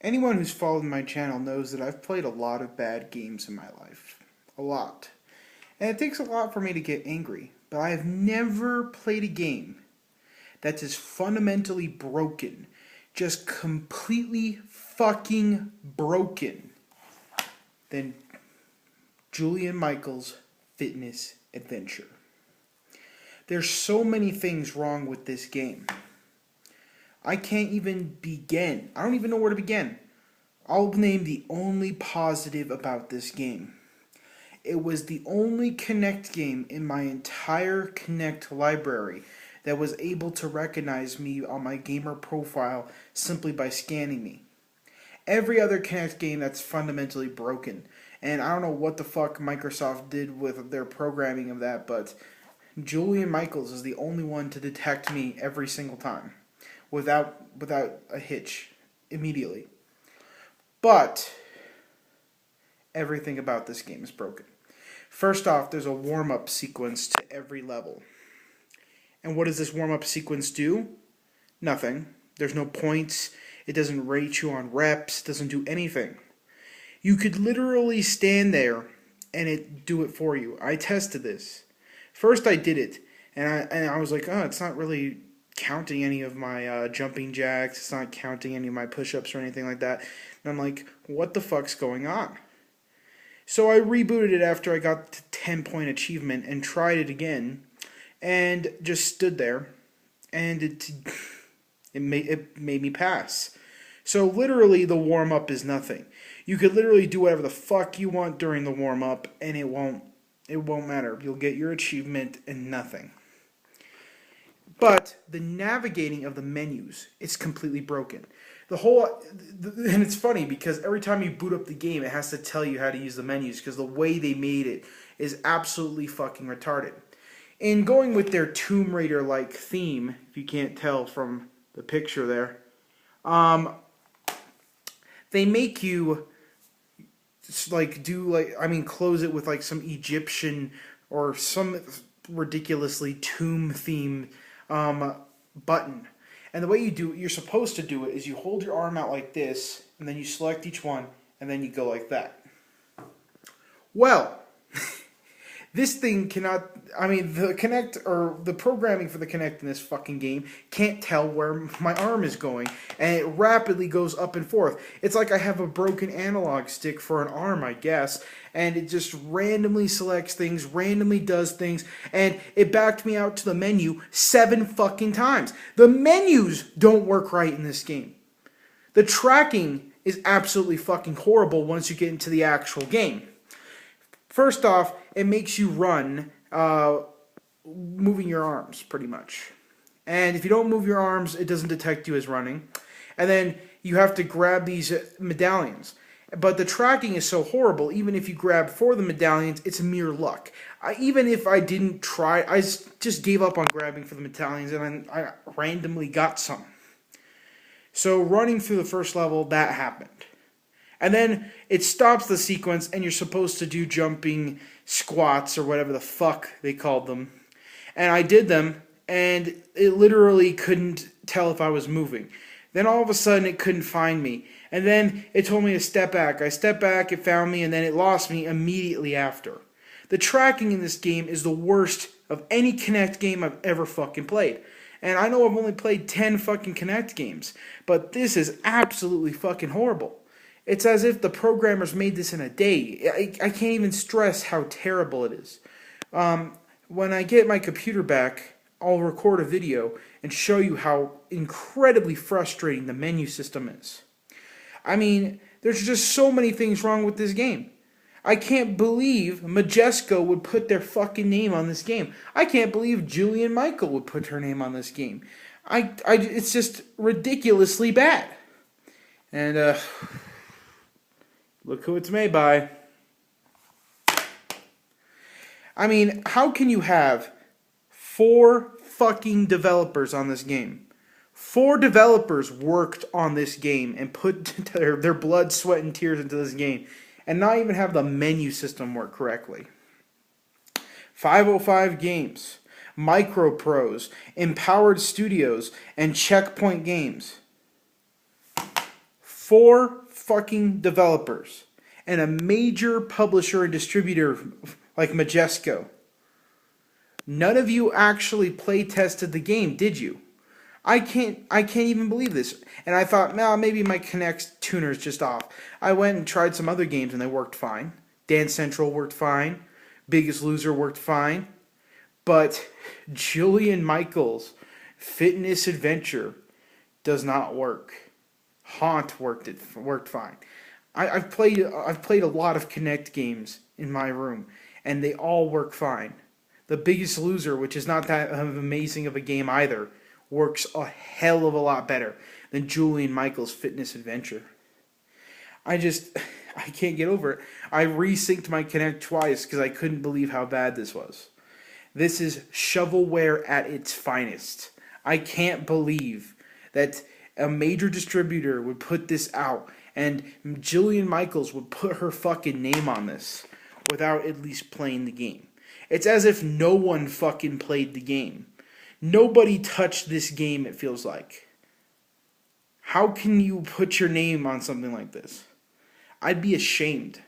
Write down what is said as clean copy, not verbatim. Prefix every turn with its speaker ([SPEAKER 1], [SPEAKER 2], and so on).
[SPEAKER 1] Anyone who's followed my channel knows that I've played a lot of bad games in my life. A lot. And it takes a lot for me to get angry. But I have never played a game that's as fundamentally broken. Just completely fucking broken than Jillian Michaels' Fitness Adventure. There's so many things wrong with this game. I can't even begin. I don't even know where to begin. I'll name the only positive about this game. It was the only Kinect game in my entire Kinect library that was able to recognize me on my gamer profile simply by scanning me. Every other Kinect game that's fundamentally broken. And I don't know what the fuck Microsoft did with their programming of that, but Jillian Michaels is the only one to detect me every single time. Without a hitch, immediately. But everything about this game is broken. First off, there's a warm-up sequence to every level. And what does this warm-up sequence do? Nothing. There's no points. It doesn't rate you on reps. It doesn't do anything. You could literally stand there and it do it for you. I tested this. First I did it, and I was like, oh, it's not really counting any of my jumping jacks. It's not counting any of my push-ups or anything like that. And I'm like, what the fuck's going on? So I rebooted it after I got to 10-point achievement and tried it again, and just stood there, and it made me pass. So literally the warm-up is nothing. You could literally do whatever the fuck you want during the warm-up, and it won't matter. You'll get your achievement and nothing. But the navigating of the menus is completely broken. And it's funny because every time you boot up the game, it has to tell you how to use the menus because the way they made it is absolutely fucking retarded. In going with their Tomb Raider-like theme, if you can't tell from the picture there, they make you close it with like some Egyptian or some ridiculously tomb-themed button. And the way you're supposed to do it is you hold your arm out like this, and then you select each one, and then you go like that. Well, this thing cannot, the Kinect, or the programming for the Kinect in this fucking game can't tell where my arm is going, and it rapidly goes up and forth. It's like I have a broken analog stick for an arm, I guess, and it just randomly selects things, randomly does things, and it backed me out to the menu 7 fucking times. The menus don't work right in this game. The tracking is absolutely fucking horrible once you get into the actual game. First off, it makes you run moving your arms, pretty much. And if you don't move your arms, it doesn't detect you as running. And then you have to grab these medallions. But the tracking is so horrible, even if you grab for the medallions, it's mere luck. Even if I didn't try, I just gave up on grabbing for the medallions, and I randomly got some. So running through the first level, that happened. And then it stops the sequence, and you're supposed to do jumping squats, or whatever the fuck they called them. And I did them, and it literally couldn't tell if I was moving. Then all of a sudden, it couldn't find me. And then it told me to step back. I stepped back, it found me, and then it lost me immediately after. The tracking in this game is the worst of any Kinect game I've ever fucking played. And I know I've only played 10 fucking Kinect games, but this is absolutely fucking horrible. It's as if the programmers made this in a day. I can't even stress how terrible it is. When I get my computer back, I'll record a video and show you how incredibly frustrating the menu system is. There's just so many things wrong with this game. I can't believe Majesco would put their fucking name on this game. I can't believe Jillian Michael would put her name on this game. It's just ridiculously bad. And, look who it's made by. How can you have 4 fucking developers on this game? 4 developers worked on this game and put their blood, sweat, and tears into this game and not even have the menu system work correctly. 505 Games, Microprose, Empowered Studios, and Checkpoint Games. 4 fucking developers and a major publisher and distributor like Majesco. None of you actually play tested the game, did you? I can't even believe this. And I thought, nah, maybe my Kinect tuner's just off. I went and tried some other games and they worked fine. Dance Central worked fine. Biggest Loser worked fine. But Jillian Michaels' Fitness Adventure does not work. Haunt worked fine. I've played a lot of Kinect games in my room, and they all work fine. The Biggest Loser, which is not that amazing of a game either, works a hell of a lot better than Jillian Michaels' Fitness Adventure. I can't get over it. I resynced my Kinect twice because I couldn't believe how bad this was. This is shovelware at its finest. I can't believe that a major distributor would put this out and Jillian Michaels would put her fucking name on this without at least playing the game. It's as if no one fucking played the game. Nobody touched this game, it feels like. How can you put your name on something like this? I'd be ashamed.